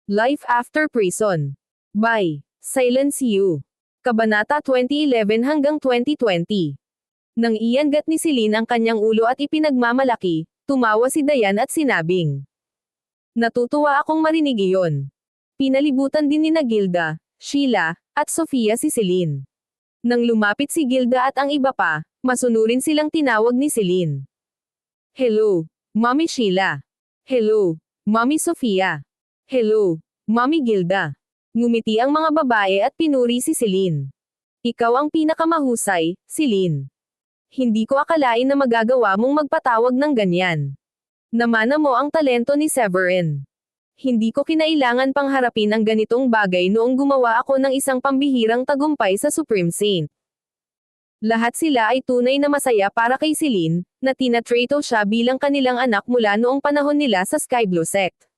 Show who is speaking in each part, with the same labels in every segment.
Speaker 1: Life After Prison. By Silence You. Kabanata 2011 hanggang 2020. Nang iyangat ni Celine ang kanyang ulo at ipinagmamalaki, tumawa si Dayan at sinabing, "Natutuwa akong marinig iyon." Pinalibutan din ni Gilda, Sheila, at Sofia si Celine. Nang lumapit si Gilda at ang iba pa, masunurin silang tinawag ni Celine. "Hello, Mommy Sheila. Hello, Mommy Sofia. Hello, Mommy Gilda." Ngumiti ang mga babae at pinuri si Celine. "Ikaw ang pinakamahusay, Celine. Hindi ko akalain na magagawa mong magpatawag ng ganyan. Namana mo ang talento ni Severin. Hindi ko kinailangan pang harapin ang ganitong bagay noong gumawa ako ng isang pambihirang tagumpay sa Supreme Saint." Lahat sila ay tunay na masaya para kay Celine, na tinatrato siya bilang kanilang anak mula noong panahon nila sa Sky Blue Sect.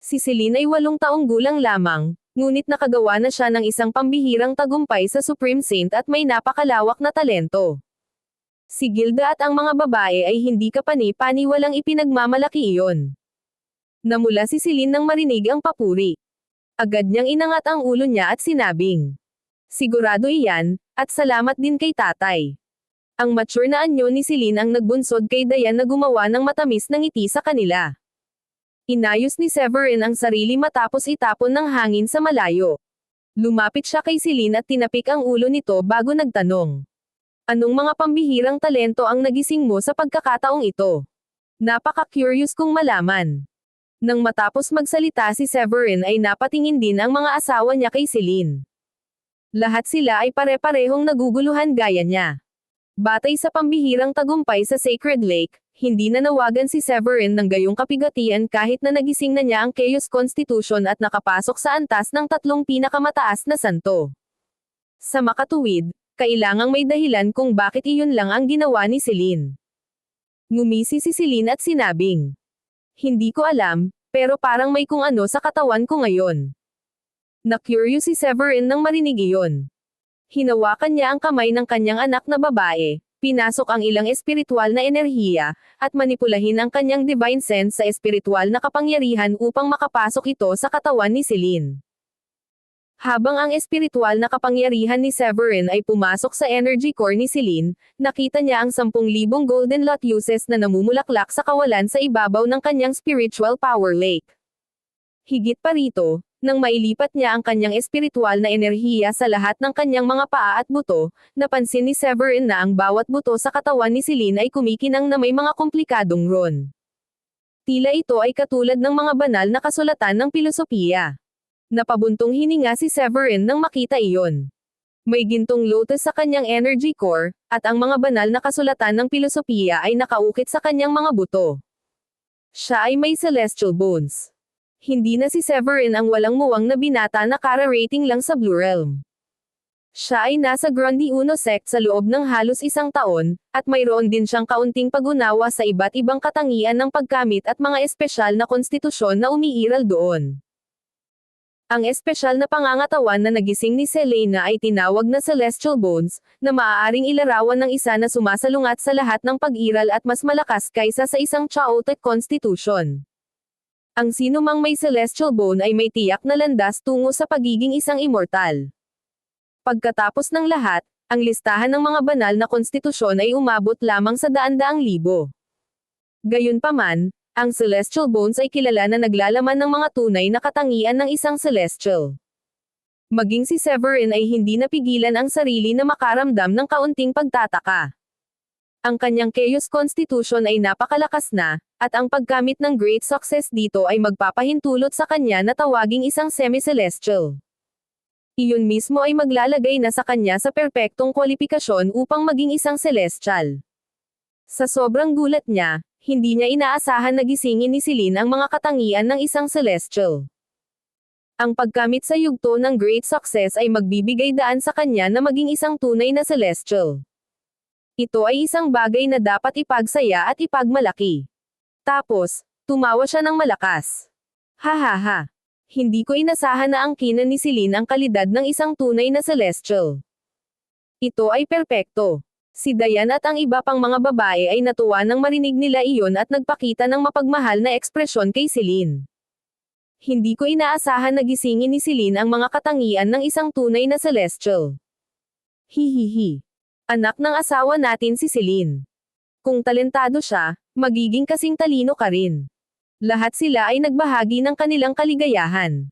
Speaker 1: Si Celine ay 8 taong gulang lamang, ngunit nakagawa na siya ng isang pambihirang tagumpay sa Supreme Saint at may napakalawak na talento. Si Gilda at ang mga babae ay hindi kapani-paniwalang ipinagmamalaki iyon. Namula si Celine nang marinig ang papuri. Agad niyang inangat ang ulo niya at sinabing, "Sigurado iyan, at salamat din kay tatay." Ang mature na anyo ni Celine ang nagbunsod kay Dayan na gumawa ng matamis na ngiti sa kanila. Inayos ni Severin ang sarili matapos itapon ng hangin sa malayo. Lumapit siya kay Celine at tinapik ang ulo nito bago nagtanong, "Anong mga pambihirang talento ang nagising mo sa pagkakataong ito? Napaka-curious kong malaman." Nang matapos magsalita si Severin ay napatingin din ang mga asawa niya kay Celine. Lahat sila ay pare-parehong naguguluhan gaya niya. Batay sa pambihirang tagumpay sa Sacred Lake, hindi nanawagan si Severin ng gayong kapigatian kahit na nagising na niya ang Chaos Constitution at nakapasok sa antas ng 3 pinakamataas na santo. Sa makatuwid, kailangang may dahilan kung bakit iyon lang ang ginawa ni Celine. Ngumisi si Celine at sinabing, "Hindi ko alam, pero parang may kung ano sa katawan ko ngayon." Na-curious si Severin nang marinig iyon. Hinawakan niya ang kamay ng kanyang anak na babae, pinasok ang ilang espiritual na enerhiya, at manipulahin ang kanyang divine sense sa espiritual na kapangyarihan upang makapasok ito sa katawan ni Celine. Habang ang espiritual na kapangyarihan ni Severin ay pumasok sa energy core ni Celine, nakita niya ang 10,000 golden lotuses na namumulaklak sa kawalan sa ibabaw ng kanyang spiritual power lake. Higit pa rito, nang mailipat niya ang kanyang espiritual na enerhiya sa lahat ng kanyang mga paa at buto, napansin ni Severin na ang bawat buto sa katawan ni Celine ay kumikinang na may mga komplikadong rune. Tila ito ay katulad ng mga banal na kasulatan ng pilosopiya. Napabuntong hininga si Severin nang makita iyon. May gintong lotus sa kanyang energy core, at ang mga banal na kasulatan ng pilosopiya ay nakaukit sa kanyang mga buto. Siya ay may celestial bones. Hindi na si Severin ang walang muwang na binata na kara-rating lang sa Blue Realm. Siya ay nasa Grundy Uno sect sa loob ng halos 1 taon, at mayroon din siyang kaunting pag-unawa sa iba't ibang katangian ng pagkamit at mga espesyal na konstitusyon na umiiral doon. Ang espesyal na pangangatawan na nagising ni Selena ay tinawag na Celestial Bones, na maaaring ilarawan ng isa na sumasalungat sa lahat ng pag-iral at mas malakas kaysa sa isang chaotic constitution. Ang sinumang may celestial bone ay may tiyak na landas tungo sa pagiging isang immortal. Pagkatapos ng lahat, ang listahan ng mga banal na konstitusyon ay umabot lamang sa daan-daang libo. Gayunpaman, ang celestial bones ay kilala na naglalaman ng mga tunay na katangian ng isang celestial. Maging si Severin ay hindi napigilan ang sarili na makaramdam ng kaunting pagtataka. Ang kanyang Chaos Constitution ay napakalakas na, at ang pagkamit ng great success dito ay magpapahintulot sa kanya na tawaging isang semi-celestial. Iyon mismo ay maglalagay na sa kanya sa perpektong kwalipikasyon upang maging isang celestial. Sa sobrang gulat niya, hindi niya inaasahan na gisingin ni Celine ang mga katangian ng isang celestial. Ang pagkamit sa yugto ng great success ay magbibigay daan sa kanya na maging isang tunay na celestial. Ito ay isang bagay na dapat ipagsaya at ipagmalaki. Tapos, tumawa siya ng malakas. "Ha. Hindi ko inasahan na angkinan ni Celine ang kalidad ng isang tunay na celestial. Ito ay perpekto." Si Dayan at ang iba pang mga babae ay natuwa nang marinig nila iyon at nagpakita ng mapagmahal na ekspresyon kay Celine. Hindi ko inaasahan na gisingin ni Celine ang mga katangian ng isang tunay na celestial. Hihihi. Anak ng asawa natin si Celine. Kung talentado siya, magiging kasing talino ka rin. Lahat sila ay nagbahagi ng kanilang kaligayahan.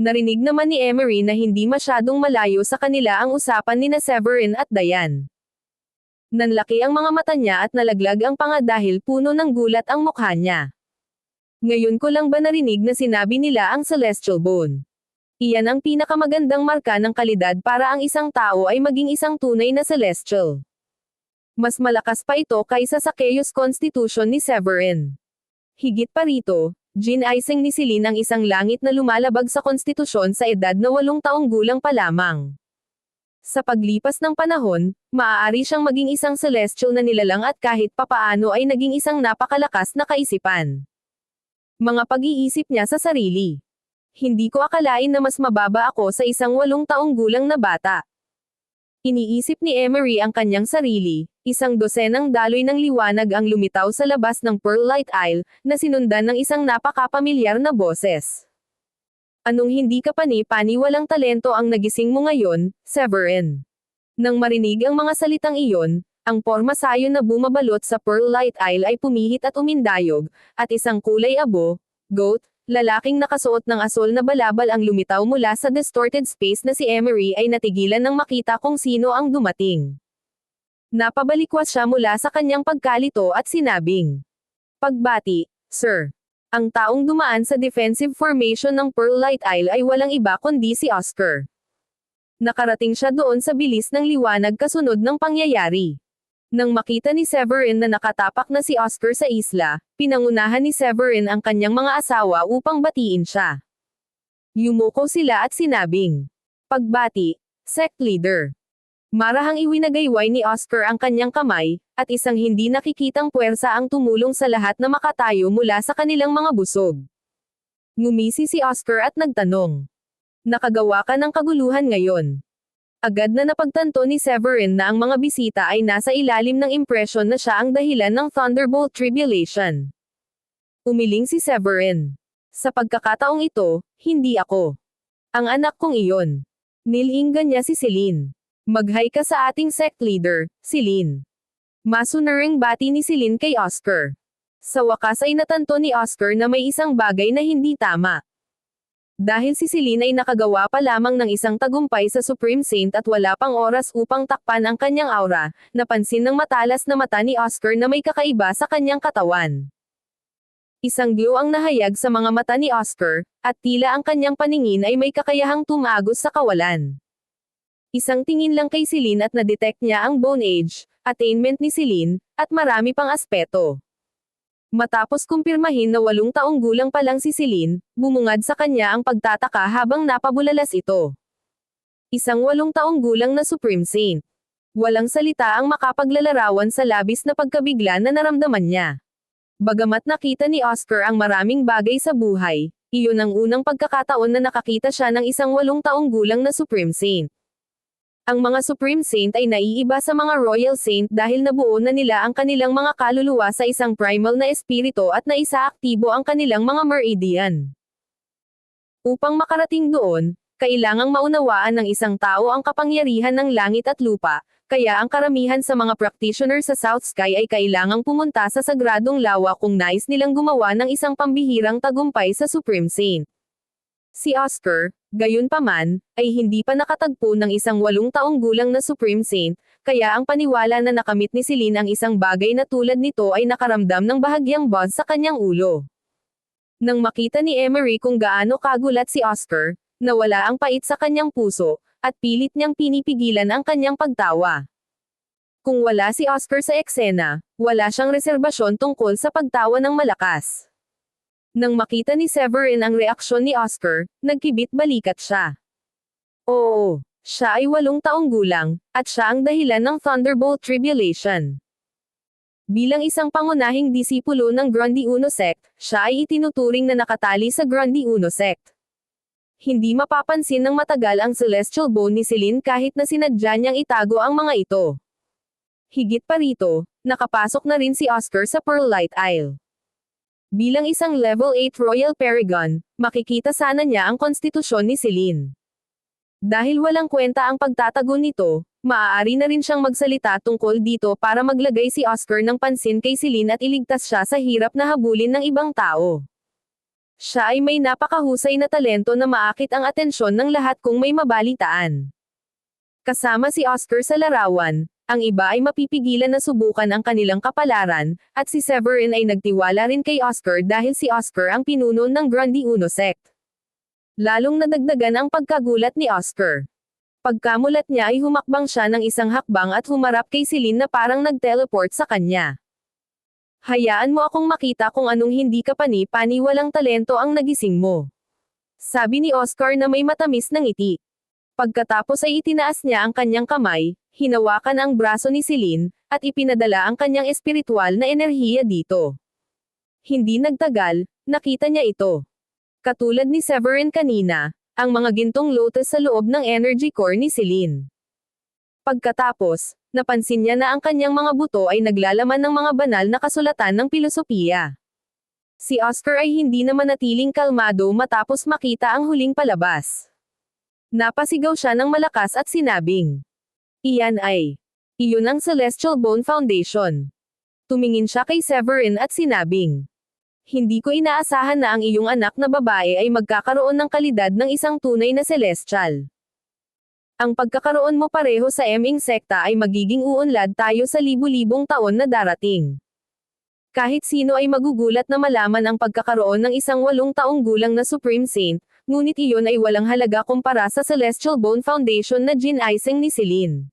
Speaker 1: Narinig naman ni Emery na hindi masyadong malayo sa kanila ang usapan ni Severin at Diane. Nanlaki ang mga mata niya at nalaglag ang panga dahil puno ng gulat ang mukha niya. Ngayon ko lang ba narinig na sinabi nila ang celestial bone? Iyan ang pinakamagandang marka ng kalidad para ang isang tao ay maging isang tunay na celestial. Mas malakas pa ito kaysa sa Chaos Constitution ni Severin. Higit pa rito, ginaising ni Celine ang isang langit na lumalabag sa konstitusyon sa edad na 8 taong gulang pa lamang. Sa paglipas ng panahon, maaari siyang maging isang celestial na nilalang at kahit papaano ay naging isang napakalakas na kaisipan. Mga pag-iisip niya sa sarili. Hindi ko akalain na mas mababa ako sa isang 8 taong gulang na bata. Iniisip ni Emery ang kanyang sarili, isang dosenang daloy ng liwanag ang lumitaw sa labas ng Pearlite Isle, na sinundan ng isang napakapamilyar na boses. Anong hindi ka pani-pani walang talento ang nagising mo ngayon, Severin? Nang marinig ang mga salitang iyon, ang porma sayon na bumabalot sa Pearlite Isle ay pumihit at umindayog, at isang kulay abo, goat, lalaking nakasuot ng asol na balabal ang lumitaw mula sa distorted space na si Emery ay natigilan nang makita kung sino ang dumating. Napabalikwas siya mula sa kanyang pagkalito at sinabing, "Pagbati, sir." Ang taong dumaan sa defensive formation ng Pearlite Isle ay walang iba kundi si Oscar. Nakarating siya doon sa bilis ng liwanag kasunod ng pangyayari. Nang makita ni Severin na nakatapak na si Oscar sa isla, pinangunahan ni Severin ang kanyang mga asawa upang batiin siya. Yumuko sila at sinabing, "Pagbati, sect leader." Marahang iwinagayway ni Oscar ang kanyang kamay, at isang hindi nakikitang puwersa ang tumulong sa lahat na makatayo mula sa kanilang mga busog. Ngumisi si Oscar at nagtanong, "Nakagawa ka ng kaguluhan ngayon?" Agad na napagtanto ni Severin na ang mga bisita ay nasa ilalim ng impresyon na siya ang dahilan ng Thunderbolt Tribulation. Umiling si Severin. "Sa pagkakataong ito, hindi ako. Ang anak kong iyon." Nilinggan niya si Celine. "Mag-hi ka sa ating sect leader, Celine." Masunuring bati ni Celine kay Oscar. Sa wakas ay natanto ni Oscar na may isang bagay na hindi tama. Dahil si Celine ay nakagawa pa lamang ng isang tagumpay sa Supreme Saint at wala pang oras upang takpan ang kanyang aura, napansin ng matalas na mata ni Oscar na may kakaiba sa kanyang katawan. Isang glow ang nahayag sa mga mata ni Oscar, at tila ang kanyang paningin ay may kakayahang tumagos sa kawalan. Isang tingin lang kay Celine at na-detect niya ang bone age, attainment ni Celine, at marami pang aspeto. Matapos kumpirmahin na 8 taong gulang pa lang si Celine, bumungad sa kanya ang pagtataka habang napabulalas ito. Isang 8 taong gulang na Supreme Saint. Walang salita ang makapaglalarawan sa labis na pagkabigla na naramdaman niya. Bagamat nakita ni Oscar ang maraming bagay sa buhay, iyon ang unang pagkakataon na nakakita siya ng isang 8 taong gulang na Supreme Saint. Ang mga Supreme Saint ay naiiba sa mga Royal Saint dahil nabuo na nila ang kanilang mga kaluluwa sa isang primal na espiritu at naisaaktibo ang kanilang mga meridian. Upang makarating doon, kailangang maunawaan ng isang tao ang kapangyarihan ng langit at lupa, kaya ang karamihan sa mga practitioner sa South Sky ay kailangang pumunta sa sagradong lawa kung nais nilang gumawa ng isang pambihirang tagumpay sa Supreme Saint. Si Oscar, gayunpaman, ay hindi pa nakatagpo ng isang 8 taong gulang na Supreme Saint, kaya ang paniwala na nakamit ni Celine ang isang bagay na tulad nito ay nakaramdam ng bahagyang buzz sa kanyang ulo. Nang makita ni Emery kung gaano kagulat si Oscar, nawala ang pait sa kanyang puso, at pilit niyang pinipigilan ang kanyang pagtawa. Kung wala si Oscar sa eksena, wala siyang reserbasyon tungkol sa pagtawa ng malakas. Nang makita ni Severin ang reaksyon ni Oscar, nagkibit balikat siya. Oo, siya ay 8 taong gulang, at siya ang dahilan ng Thunderbolt Tribulation. Bilang isang pangunahing disipulo ng Grundy Uno Sect, siya ay itinuturing na nakatali sa Grundy Uno Sect. Hindi mapapansin ng matagal ang celestial bone ni Celine kahit na sinadya niyang itago ang mga ito. Higit pa rito, nakapasok na rin si Oscar sa Pearlite Isle. Bilang isang level 8 Royal Paragon, makikita sana niya ang konstitusyon ni Celine. Dahil walang kwenta ang pagtatago nito, maaari na rin siyang magsalita tungkol dito para maglagay si Oscar ng pansin kay Celine at iligtas siya sa hirap na habulin ng ibang tao. Siya ay may napakahusay na talento na maakit ang atensyon ng lahat kung may mabalitaan. Kasama si Oscar sa larawan, ang iba ay mapipigilan na subukan ang kanilang kapalaran, at si Severin ay nagtiwala rin kay Oscar dahil si Oscar ang pinuno ng Grandi Uno sect. Lalong nadagdagan ang pagkagulat ni Oscar. Pagkamulat niya ay humakbang siya ng isang hakbang at humarap kay Celine na parang nag-teleport sa kanya. Hayaan mo akong makita kung anong hindi ka pani-walang talento ang nagising mo. Sabi ni Oscar na may matamis na ngiti. Pagkatapos ay itinaas niya ang kanyang kamay, hinawakan ang braso ni Celine, at ipinadala ang kanyang espiritual na enerhiya dito. Hindi nagtagal, nakita niya ito. Katulad ni Severin kanina, ang mga gintong lotus sa loob ng energy core ni Celine. Pagkatapos, napansin niya na ang kanyang mga buto ay naglalaman ng mga banal na kasulatan ng pilosopiya. Si Oscar ay hindi na manatiling kalmado matapos makita ang huling palabas. Napasigaw siya ng malakas at sinabing, "Iyan ay, iyon ang Celestial Bone Foundation." Tumingin siya kay Severin at sinabing, "Hindi ko inaasahan na ang iyong anak na babae ay magkakaroon ng kalidad ng isang tunay na celestial. Ang pagkakaroon mo pareho sa M-ing sekta ay magiging uunlad tayo sa libu-libong taon na darating. Kahit sino ay magugulat na malaman ang pagkakaroon ng isang 8 taong gulang na Supreme Saint, ngunit iyon ay walang halaga kumpara sa Celestial Bone Foundation na ginaising ni Celine.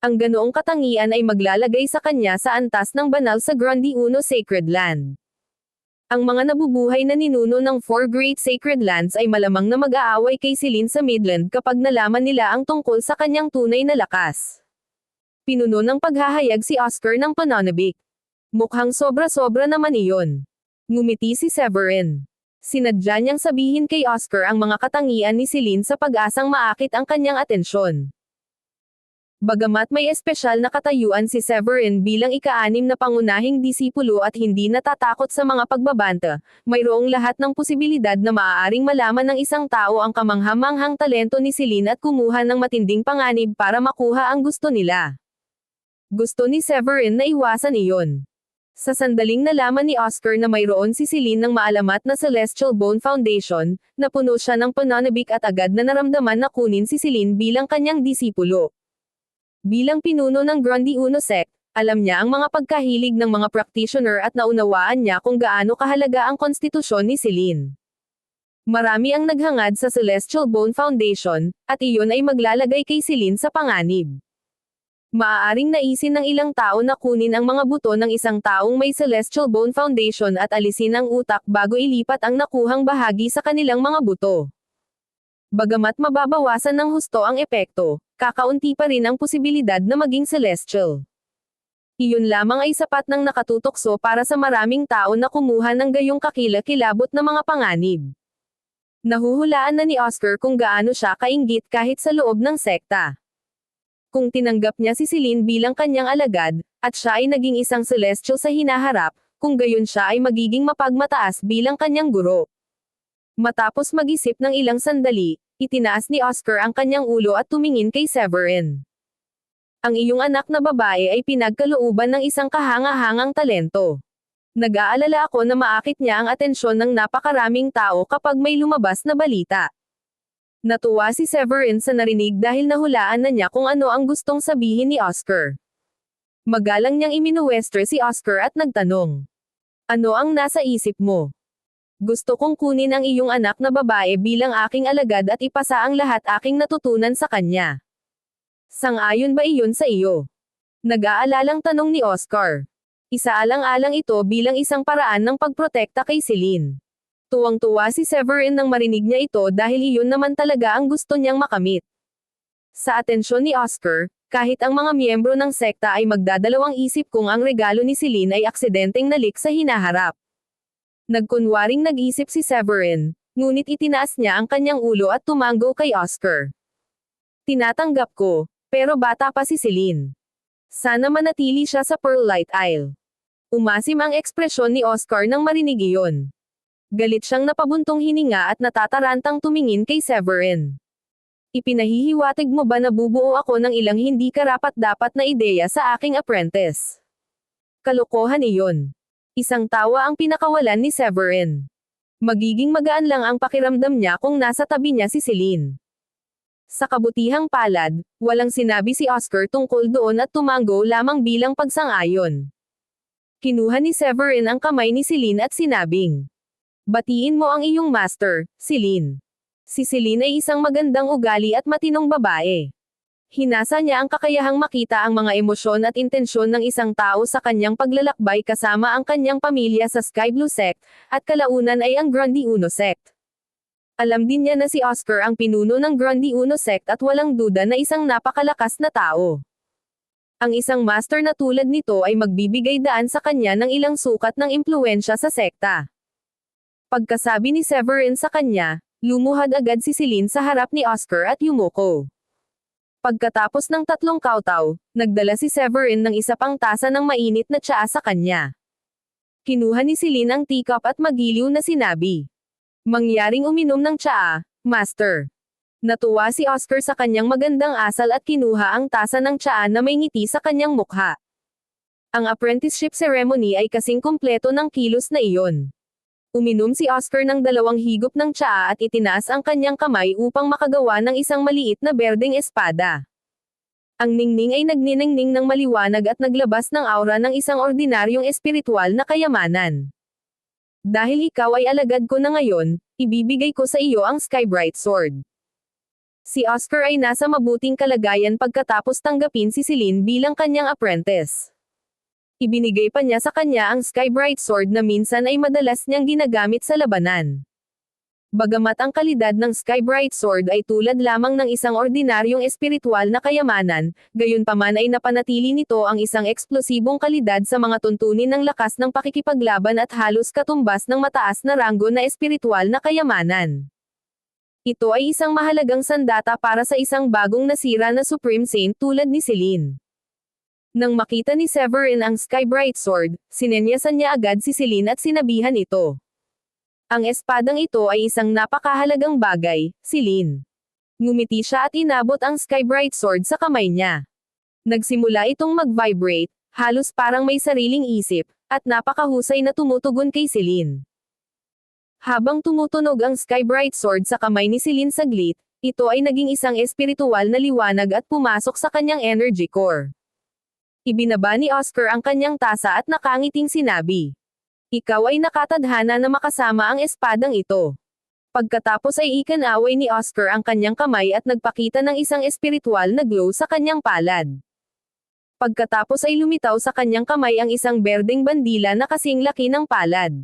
Speaker 1: Ang ganoong katangian ay maglalagay sa kanya sa antas ng banal sa Grandi Uno Sacred Land. Ang mga nabubuhay na ninuno ng 4 Great Sacred Lands ay malamang na mag-aaway kay Celine sa Midland kapag nalaman nila ang tungkol sa kanyang tunay na lakas." Pinuno ng paghahayag si Oscar ng pananabik. "Mukhang sobra-sobra naman iyon." Ngumiti si Severin. Sinadya niyang sabihin kay Oscar ang mga katangian ni Celine sa pag-asang maakit ang kanyang atensyon. Bagamat may espesyal na katayuan si Severin bilang ika-6 na pangunahing disipulo at hindi natatakot sa mga pagbabanta, mayroong lahat ng posibilidad na maaaring malaman ng isang tao ang kamangha-manghang talento ni Celine at kumuha ng matinding panganib para makuha ang gusto nila. Gusto ni Severin na iwasan iyon. Sa sandaling nalaman ni Oscar na mayroon si Celine ng maalamat na Celestial Bone Foundation, napuno siya ng pananabik at agad na naramdaman na kunin si Celine bilang kanyang disipulo. Bilang pinuno ng Grandi Uno sect, alam niya ang mga pagkahilig ng mga practitioner at naunawaan niya kung gaano kahalaga ang konstitusyon ni Celine. Marami ang naghangad sa Celestial Bone Foundation, at iyon ay maglalagay kay Celine sa panganib. Maaaring naisin ng ilang tao na kunin ang mga buto ng isang taong may Celestial Bone Foundation at alisin ang utak bago ilipat ang nakuhang bahagi sa kanilang mga buto. Bagamat mababawasan ng husto ang epekto, kakaunti pa rin ang posibilidad na maging celestial. Iyon lamang ay sapat ng nakatutokso para sa maraming tao na kumuha ng gayong kakilakilabot na mga panganib. Nahuhulaan na ni Oscar kung gaano siya kainggit kahit sa loob ng sekta. Kung tinanggap niya si Celine bilang kanyang alagad, at siya ay naging isang celestial sa hinaharap, kung gayon siya ay magiging mapagmataas bilang kanyang guro. Matapos mag-isip ng ilang sandali, itinaas ni Oscar ang kanyang ulo at tumingin kay Severin. "Ang iyong anak na babae ay pinagkalooban ng isang kahanga-hangang talento. Nag-aalala ako na maakit niya ang atensyon ng napakaraming tao kapag may lumabas na balita." Natuwa si Severin sa narinig dahil nahulaan na niya kung ano ang gustong sabihin ni Oscar. Magalang niyang iminuwestre si Oscar at nagtanong, "Ano ang nasa isip mo?" "Gusto kong kunin ang iyong anak na babae bilang aking alagad at ipasa ang lahat aking natutunan sa kanya. Sang-ayon ba iyon sa iyo?" Nag-aalalang tanong ni Oscar. Isaalang-alang ito bilang isang paraan ng pagprotekta kay Celine. Tuwang-tuwa si Severin nang marinig niya ito dahil iyon naman talaga ang gusto niyang makamit. Sa atensyon ni Oscar, kahit ang mga miyembro ng sekta ay magdadalawang isip kung ang regalo ni Celine ay aksidenteng nalik sa hinaharap. Nagkunwaring nag-isip si Severin, ngunit itinaas niya ang kanyang ulo at tumango kay Oscar. "Tinatanggap ko, pero bata pa si Celine. Sana manatili siya sa Pearlite Isle." Umasim ang ekspresyon ni Oscar nang marinig iyon. Galit siyang napabuntong hininga at natatarantang tumingin kay Severin. Ipinahihiwatig mo ba na bubuo ako ng ilang hindi karapat-dapat na ideya sa aking apprentice? Kalokohan iyon. Isang tawa ang pinakawalan ni Severin. Magiging magaan lang ang pakiramdam niya kung nasa tabi niya si Celine. Sa kabutihang palad, walang sinabi si Oscar tungkol doon at tumango lamang bilang pagsang-ayon. Kinuha ni Severin ang kamay ni Celine at sinabing, "Batiin mo ang iyong master, Celine." Si Celine ay isang magandang ugali at matinong babae. Hinasa niya ang kakayahang makita ang mga emosyon at intensyon ng isang tao sa kanyang paglalakbay kasama ang kanyang pamilya sa Sky Blue Sect, at kalaunan ay ang Grundy Uno Sect. Alam din niya na si Oscar ang pinuno ng Grundy Uno Sect at walang duda na isang napakalakas na tao. Ang isang master na tulad nito ay magbibigay daan sa kanya ng ilang sukat ng impluwensya sa sekta. Pagkasabi ni Severin sa kanya, lumuhad agad si Celine sa harap ni Oscar at yumuko. Pagkatapos ng 3 kawtaw, nagdala si Severin ng isa pang tasa ng mainit na tsaa sa kanya. Kinuha ni Celine ang teacup at magiliw na sinabi, "Mangyaring uminom ng tsaa, Master." Natuwa si Oscar sa kanyang magandang asal at kinuha ang tasa ng tsaa na may ngiti sa kanyang mukha. Ang apprenticeship ceremony ay kasing kumpleto ng kilos na iyon. Uminom si Oscar ng 2 higop ng tsaa at itinaas ang kanyang kamay upang makagawa ng isang maliit na berdeng espada. Ang ningning ay nagniningning ng maliwanag at naglabas ng aura ng isang ordinaryong espiritual na kayamanan. "Dahil ikaw ay alagad ko na ngayon, ibibigay ko sa iyo ang Skybright Sword." Si Oscar ay nasa mabuting kalagayan pagkatapos tanggapin si Celine bilang kanyang apprentice. Ibinigay pa niya sa kanya ang Skybright Sword na minsan ay madalas niyang ginagamit sa labanan. Bagamat ang kalidad ng Skybright Sword ay tulad lamang ng isang ordinaryong espiritual na kayamanan, gayunpaman ay napanatili nito ang isang eksplosibong kalidad sa mga tuntunin ng lakas ng pakikipaglaban at halos katumbas ng mataas na ranggo na espiritual na kayamanan. Ito ay isang mahalagang sandata para sa isang bagong nasira na Supreme Saint tulad ni Celine. Nang makita ni Severin ang Skybright Sword, sinenyasan niya agad si Celine at sinabihan ito. "Ang espadang ito ay isang napakahalagang bagay, Celine." Ngumiti siya at inabot ang Skybright Sword sa kamay niya. Nagsimula itong mag-vibrate, halos parang may sariling isip, at napakahusay na tumutugon kay Celine. Habang tumutunog ang Skybright Sword sa kamay ni Celine saglit, ito ay naging isang espiritual na liwanag at pumasok sa kanyang energy core. Ibinaba ni Oscar ang kanyang tasa at nakangiting sinabi, "Ikaw ay nakatadhana na makasama ang espadang ito." Pagkatapos ay ikinaway ni Oscar ang kanyang kamay at nagpakita ng isang espiritual na glow sa kanyang palad. Pagkatapos ay lumitaw sa kanyang kamay ang isang berdeng bandila na kasing laki ng palad.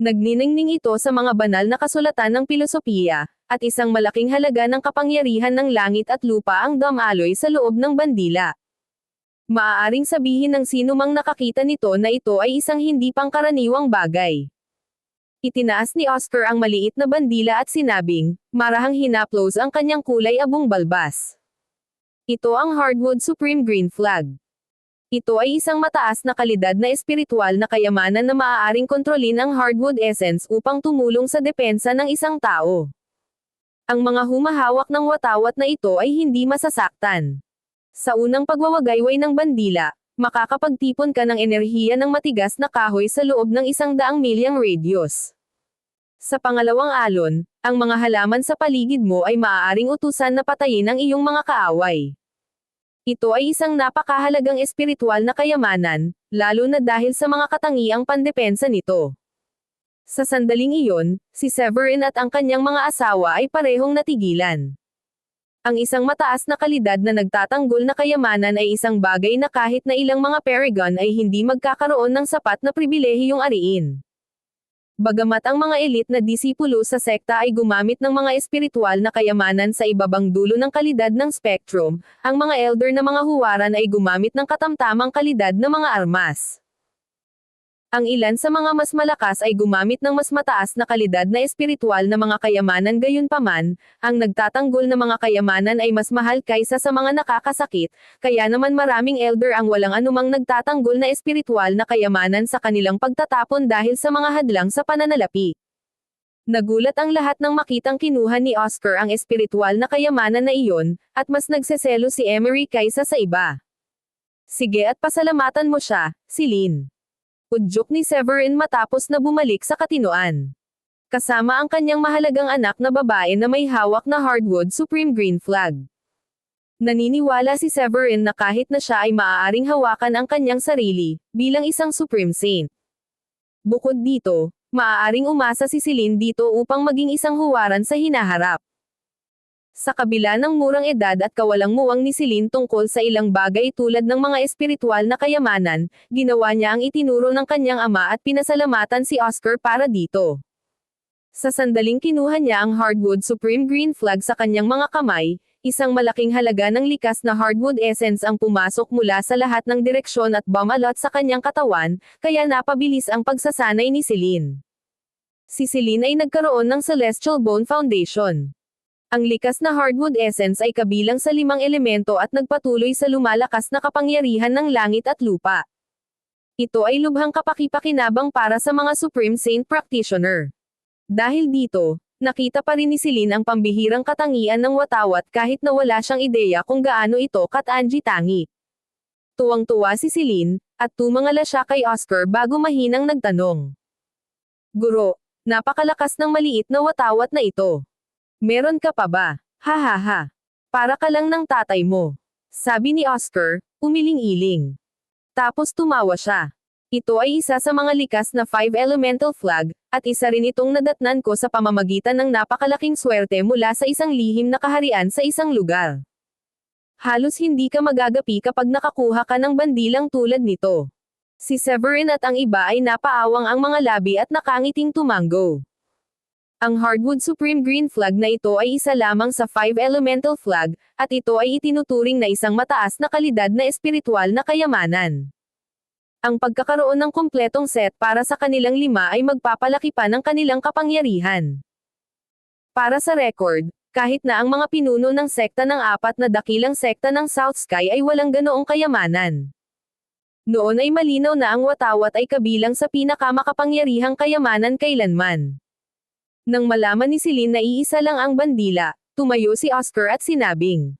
Speaker 1: Nagniningning ito sa mga banal na kasulatan ng pilosopiya, at isang malaking halaga ng kapangyarihan ng langit at lupa ang dumaloy sa loob ng bandila. Maaaring sabihin ng sino mang nakakita nito na ito ay isang hindi pangkaraniwang bagay. Itinaas ni Oscar ang maliit na bandila at sinabing, marahang hinaplos ang kanyang kulay abong balbas. Ito ang Hardwood Supreme Green Flag. Ito ay isang mataas na kalidad na espiritual na kayamanan na maaaring kontrolin ang Hardwood Essence upang tumulong sa depensa ng isang tao. Ang mga humahawak ng watawat na ito ay hindi masasaktan. Sa unang pagwawagayway ng bandila, makakapagtipon ka ng enerhiya ng matigas na kahoy sa loob ng 100 milyang radius. Sa pangalawang alon, ang mga halaman sa paligid mo ay maaaring utusan na patayin ang iyong mga kaaway. Ito ay isang napakahalagang espiritual na kayamanan, lalo na dahil sa mga katangiang pandepensa nito. Sa sandaling iyon, si Severin at ang kanyang mga asawa ay parehong natigilan. Ang isang mataas na kalidad na nagtatanggol na kayamanan ay isang bagay na kahit na ilang mga paragon ay hindi magkakaroon ng sapat na pribilehiyong ariin. Bagamat ang mga elite na disipulo sa sekta ay gumamit ng mga espiritual na kayamanan sa ibabang dulo ng kalidad ng spectrum, ang mga elder na mga huwaran ay gumamit ng katamtamang kalidad na mga armas. Ang ilan sa mga mas malakas ay gumamit ng mas mataas na kalidad na espiritual na mga kayamanan, gayunpaman, ang nagtatanggol na mga kayamanan ay mas mahal kaysa sa mga nakakasakit, kaya naman maraming elder ang walang anumang nagtatanggol na espiritual na kayamanan sa kanilang pagtatapon dahil sa mga hadlang sa pananalapi. Nagulat ang lahat nang makitang kinuha ni Oscar ang espiritual na kayamanan na iyon, at mas nagseselo si Emery kaysa sa iba. Sige at pasalamatan mo siya, Celine. Udyok ni Severin matapos na bumalik sa katinoan. Kasama ang kanyang mahalagang anak na babae na may hawak na hardwood Supreme Green Flag. Naniniwala si Severin na kahit na siya ay maaaring hawakan ang kanyang sarili, bilang isang Supreme Saint. Bukod dito, maaaring umasa si Celine dito upang maging isang huwaran sa hinaharap. Sa kabila ng murang edad at kawalang-muwang ni Celine tungkol sa ilang bagay tulad ng mga espiritual na kayamanan, ginawa niya ang itinuro ng kanyang ama at pinasalamatan si Oscar para dito. Sa sandaling kinuha niya ang hardwood Supreme Green Flag sa kanyang mga kamay, isang malaking halaga ng likas na hardwood essence ang pumasok mula sa lahat ng direksyon at bumalot sa kanyang katawan, kaya napabilis ang pagsasanay ni Celine. Si Celine ay nagkaroon ng Celestial Bone Foundation. Ang likas na hardwood essence ay kabilang sa 5 elemento at nagpatuloy sa lumalakas na kapangyarihan ng langit at lupa. Ito ay lubhang kapaki-pakinabang para sa mga Supreme Saint Practitioner. Dahil dito, nakita pa rin ni Celine ang pambihirang katangian ng watawat kahit na wala siyang ideya kung gaano ito katangi-tangi. Tuwang-tuwa si Celine, at tumangala siya kay Oscar bago mahinang nagtanong. Guro, napakalakas ng maliit na watawat na ito. Meron ka pa ba? Ha ha ha. Para ka lang ng tatay mo. Sabi ni Oscar, umiling-iling. Tapos tumawa siya. Ito ay isa sa mga likas na 5 elemental flag, at isa rin itong nadatnan ko sa pamamagitan ng napakalaking swerte mula sa isang lihim na kaharian sa isang lugar. Halos hindi ka magagapi kapag nakakuha ka ng bandilang tulad nito. Si Severin at ang iba ay napaawang ang mga labi at nakangiting tumango. Ang hardwood Supreme Green Flag na ito ay isa lamang sa 5 elemental flag, at ito ay itinuturing na isang mataas na kalidad na espiritual na kayamanan. Ang pagkakaroon ng kumpletong set para sa kanilang 5 ay magpapalaki pa ng kanilang kapangyarihan. Para sa record, kahit na ang mga pinuno ng sekta ng 4 na dakilang sekta ng South Sky ay walang ganoong kayamanan. Noon ay malinaw na ang watawat ay kabilang sa pinakamakapangyarihang kayamanan kailanman. Nang malaman ni Celine na iisa lang ang bandila, tumayo si Oscar at sinabing,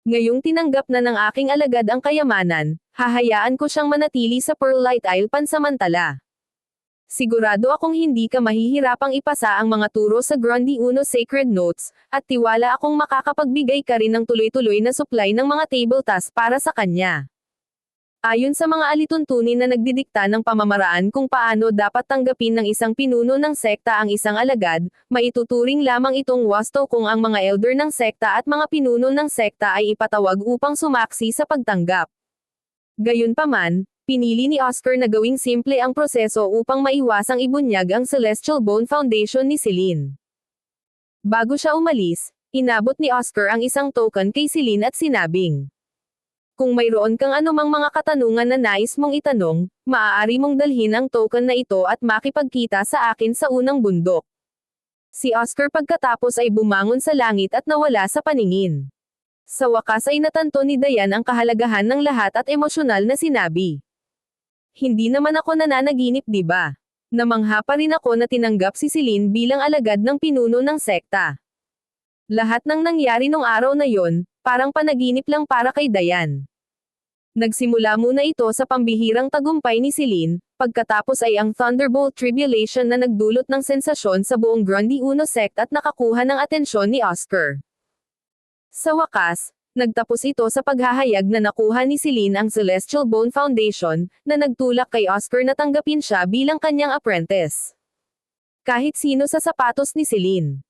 Speaker 1: "Ngayong tinanggap na ng aking alagad ang kayamanan, hahayaan ko siyang manatili sa Pearlite Isle pansamantala. Sigurado akong hindi ka mahihirapang ipasa ang mga turo sa Grundy Uno Sacred Notes, at tiwala akong makakapagbigay ka rin ng tuloy-tuloy na supply ng mga table tasks para sa kanya." Ayon sa mga alituntunin na nagdidikta ng pamamaraan kung paano dapat tanggapin ng isang pinuno ng sekta ang isang alagad, maituturing lamang itong wasto kung ang mga elder ng sekta at mga pinuno ng sekta ay ipatawag upang sumaksi sa pagtanggap. Gayunpaman, pinili ni Oscar na gawing simple ang proseso upang maiwasang ibunyag ang Celestial Bone Foundation ni Celine. Bago siya umalis, inabot ni Oscar ang isang token kay Celine at sinabing, "Kung mayroon kang anumang mga katanungan na nais mong itanong, maaari mong dalhin ang token na ito at makipagkita sa akin sa unang bundok." Si Oscar pagkatapos ay bumangon sa langit at nawala sa paningin. Sa wakas ay natanto ni Diane ang kahalagahan ng lahat at emosyonal na sinabi, "Hindi naman ako nananaginip, di ba? Namangha pa rin ako na tinanggap si Celine bilang alagad ng pinuno ng sekta." Lahat ng nangyari nung araw na yon, parang panaginip lang para kay Diane. Nagsimula muna ito sa pambihirang tagumpay ni Celine, pagkatapos ay ang Thunderbolt Tribulation na nagdulot ng sensasyon sa buong Grundy Uno sect at nakakuha ng atensyon ni Oscar. Sa wakas, nagtapos ito sa paghahayag na nakuha ni Celine ang Celestial Bone Foundation, na nagtulak kay Oscar na tanggapin siya bilang kanyang apprentice. Kahit sino sa sapatos ni Celine.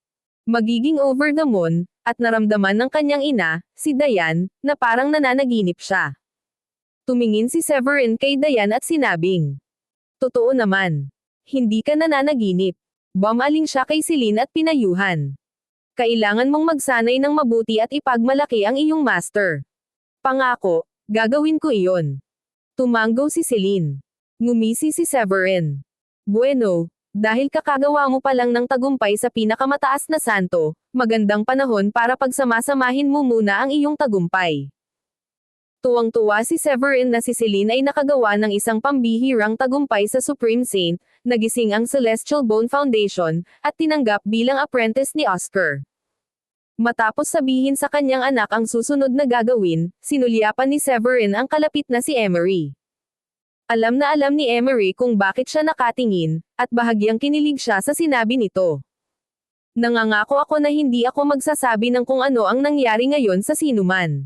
Speaker 1: Magiging over the moon, at naramdaman ng kanyang ina, si Diane, na parang nananaginip siya. Tumingin si Severin kay Diane at sinabing, "Totoo naman. Hindi ka nananaginip." Bumaling siya kay Celine at pinayuhan. "Kailangan mong magsanay ng mabuti at ipagmalaki ang iyong master." "Pangako, gagawin ko iyon." Tumango si Celine. Ngumisi si Severin. Bueno, dahil kakagawa mo pa lang ng tagumpay sa pinakamataas na santo, magandang panahon para pagsamasamahin mo muna ang iyong tagumpay. Tuwang-tuwa si Severin na si Celine ay nakagawa ng isang pambihirang tagumpay sa Supreme Saint, nagising ang Celestial Bone Foundation, at tinanggap bilang apprentice ni Oscar. Matapos sabihin sa kanyang anak ang susunod na gagawin, sinulyapan ni Severin ang kalapit na si Emery. Alam na alam ni Emery kung bakit siya nakatingin, at bahagyang kinilig siya sa sinabi nito. Nangangako ako na hindi ako magsasabi ng kung ano ang nangyari ngayon sa sinuman.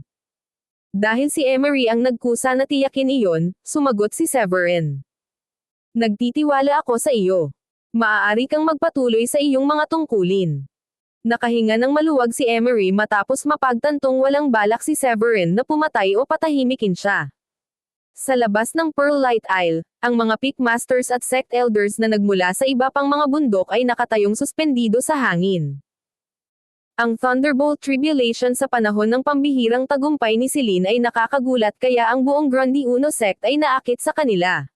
Speaker 1: Dahil si Emery ang nagkusa na tiyakin iyon, sumagot si Severin. Nagtitiwala ako sa iyo. Maaari kang magpatuloy sa iyong mga tungkulin. Nakahinga ng maluwag si Emery matapos mapagtantong walang balak si Severin na pumatay o patahimikin siya. Sa labas ng Pearl Light Isle, ang mga Peak Masters at Sect Elders na nagmula sa iba pang mga bundok ay nakatayong suspendido sa hangin. Ang Thunderbolt Tribulation sa panahon ng pambihirang tagumpay ni Celine ay nakakagulat kaya ang buong Grundy Uno Sect ay naakit sa kanila.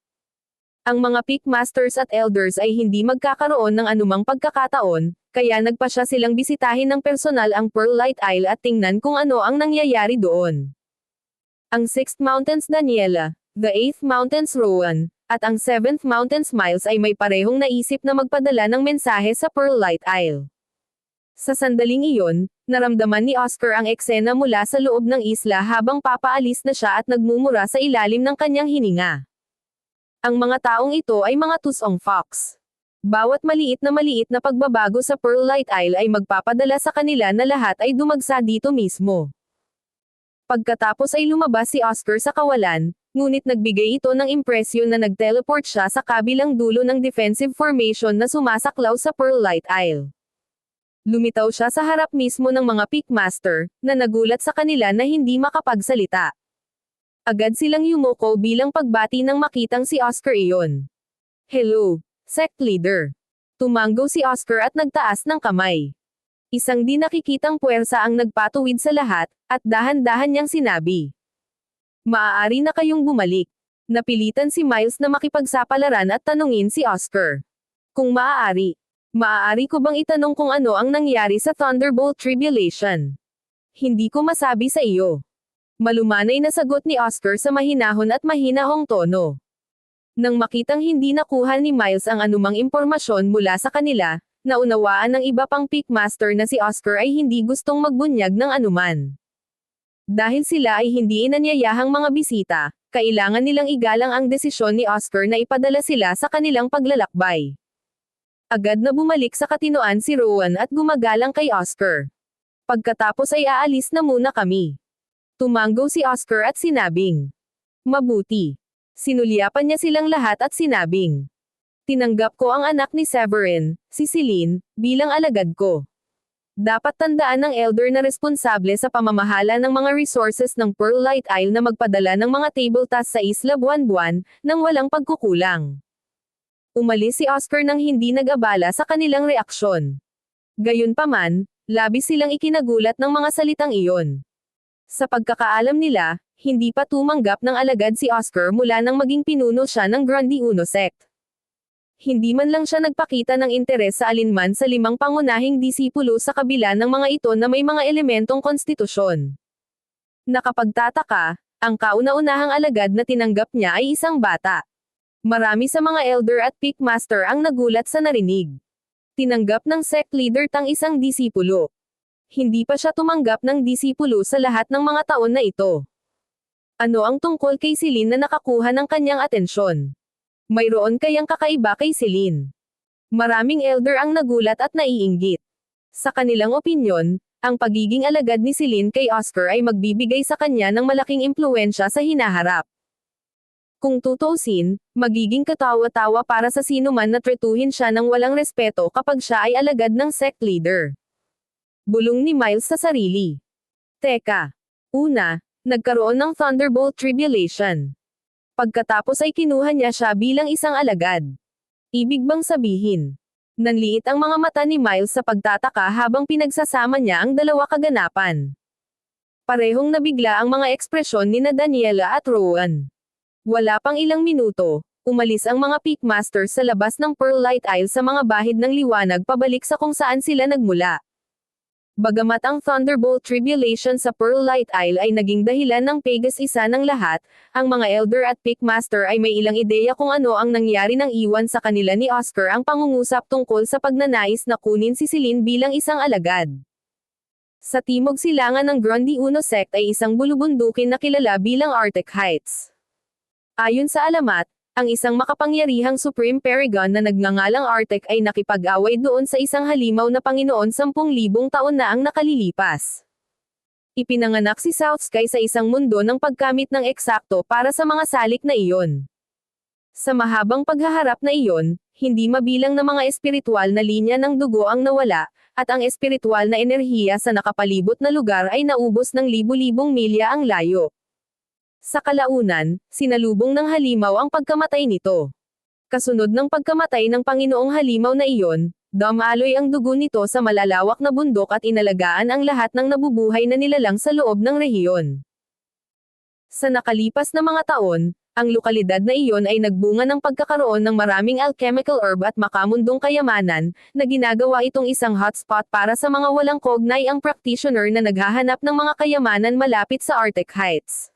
Speaker 1: Ang mga Peak Masters at Elders ay hindi magkakaroon ng anumang pagkakataon, kaya nagpasya silang bisitahin ng personal ang Pearl Light Isle at tingnan kung ano ang nangyayari doon. Ang 6th Mountains Daniela, the 8th Mountains Rowan, at ang 7th Mountains Miles ay may parehong naisip na magpadala ng mensahe sa Pearl Light Isle. Sa sandaling iyon, naramdaman ni Oscar ang eksena mula sa loob ng isla habang papaalis na siya at nagmumura sa ilalim ng kanyang hininga. Ang mga taong ito ay mga tusong fox. Bawat maliit na pagbabago sa Pearl Light Isle ay magpapadala sa kanila na lahat ay dumagsa dito mismo. Pagkatapos ay lumabas si Oscar sa kawalan, ngunit nagbigay ito ng impresyon na nag-teleport siya sa kabilang dulo ng defensive formation na sumasaklaw sa Pearl Light Isle. Lumitaw siya sa harap mismo ng mga Peak Master, na nagulat sa kanila na hindi makapagsalita. Agad silang yumuko bilang pagbati nang makitang si Oscar iyon. Hello, Sect Leader. Tumanggo si Oscar at nagtaas ng kamay. Isang di nakikitang puwersa ang nagpatuwid sa lahat, at dahan-dahan niyang sinabi. Maaari na kayong bumalik. Napilitan si Miles na makipagsapalaran at tanungin si Oscar. Kung maaari ko bang itanong kung ano ang nangyari sa Thunderbolt Tribulation? Hindi ko masabi sa iyo. Malumanay na sagot ni Oscar sa mahinahon at mahinahong tono. Nang makitang hindi nakuha ni Miles ang anumang impormasyon mula sa kanila, naunawaan ng iba pang Peak Master na si Oscar ay hindi gustong magbunyag ng anuman. Dahil sila ay hindi inanyayahang mga bisita, kailangan nilang igalang ang desisyon ni Oscar na ipadala sila sa kanilang paglalakbay. Agad na bumalik sa katinoan si Rowan at gumagalang kay Oscar. Pagkatapos ay aalis na muna kami. Tumanggo si Oscar at sinabing, mabuti. Sinulyapan niya silang lahat at sinabing, tinanggap ko ang anak ni Severin, si Celine, bilang alagad ko. Dapat tandaan ng elder na responsable sa pamamahala ng mga resources ng Pearl Light Isle na magpadala ng mga table tasks sa isla buwan-buwan, nang walang pagkukulang. Umalis si Oscar nang hindi nag-abala sa kanilang reaksyon. Gayunpaman, labis silang ikinagulat ng mga salitang iyon. Sa pagkakaalam nila, hindi pa tumanggap ng alagad si Oscar mula nang maging pinuno siya ng Grundy Uno Sect. Hindi man lang siya nagpakita ng interes sa alinman sa 5 pangunahing disipulo sa kabila ng mga ito na may mga elementong konstitusyon. Nakapagtataka, ang kauna-unahang alagad na tinanggap niya ay isang bata. Marami sa mga elder at Peak Master ang nagulat sa narinig. Tinanggap ng sect leader tang isang disipulo. Hindi pa siya tumanggap ng disipulo sa lahat ng mga taon na ito. Ano ang tungkol kay Celine na nakakuha ng kanyang atensyon? Mayroon kayang kakaiba kay Celine? Maraming elder ang nagulat at naiinggit. Sa kanilang opinyon, ang pagiging alagad ni Celine kay Oscar ay magbibigay sa kanya ng malaking impluwensya sa hinaharap. Kung tutuusin, magiging katawa-tawa para sa sinuman na tretuhin siya ng walang respeto kapag siya ay alagad ng sect leader. Bulong ni Miles sa sarili. Teka. Una, nagkaroon ng Thunderbolt Tribulation. Pagkatapos ay kinuha niya siya bilang isang alagad. Ibig bang sabihin, nanliit ang mga mata ni Miles sa pagtataka habang pinagsasama niya ang dalawa kaganapan. Parehong nabigla ang mga ekspresyon ni na Daniela at Rowan. Wala pang ilang minuto, umalis ang mga Peak Masters sa labas ng Pearl Light Isle sa mga bahid ng liwanag pabalik sa kung saan sila nagmula. Bagamat ang Thunderbolt Tribulation sa Pearl Light Isle ay naging dahilan ng Pegasus isa ng lahat, ang mga Elder at Peak Master ay may ilang ideya kung ano ang nangyari nang iwan sa kanila ni Oscar ang pangungusap tungkol sa pagnanais na kunin si Celine bilang isang alagad. Sa timog silangan ng Grundy Uno Sect ay isang bulubundukin na kilala bilang Arctic Heights. Ayon sa alamat, ang isang makapangyarihang Supreme Paragon na nagngangalang Arctic ay nakipag-away doon sa isang halimaw na Panginoon 10,000 taon na ang nakalilipas. Ipinanganak si South Sky sa isang mundo ng pagkamit ng eksakto para sa mga salik na iyon. Sa mahabang paghaharap na iyon, hindi mabilang na mga espiritual na linya ng dugo ang nawala, at ang espiritual na enerhiya sa nakapalibot na lugar ay naubos ng libu-libong milya ang layo. Sa kalaunan, sinalubong ng halimaw ang pagkamatay nito. Kasunod ng pagkamatay ng Panginoong halimaw na iyon, dumaloy ang dugo nito sa malalawak na bundok at inalagaan ang lahat ng nabubuhay na nilalang sa loob ng rehiyon. Sa nakalipas na mga taon, ang lokalidad na iyon ay nagbunga ng pagkakaroon ng maraming alchemical herb at makamundong kayamanan, na ginagawa itong isang hotspot para sa mga walang kognay ang practitioner na naghahanap ng mga kayamanan malapit sa Arctic Heights.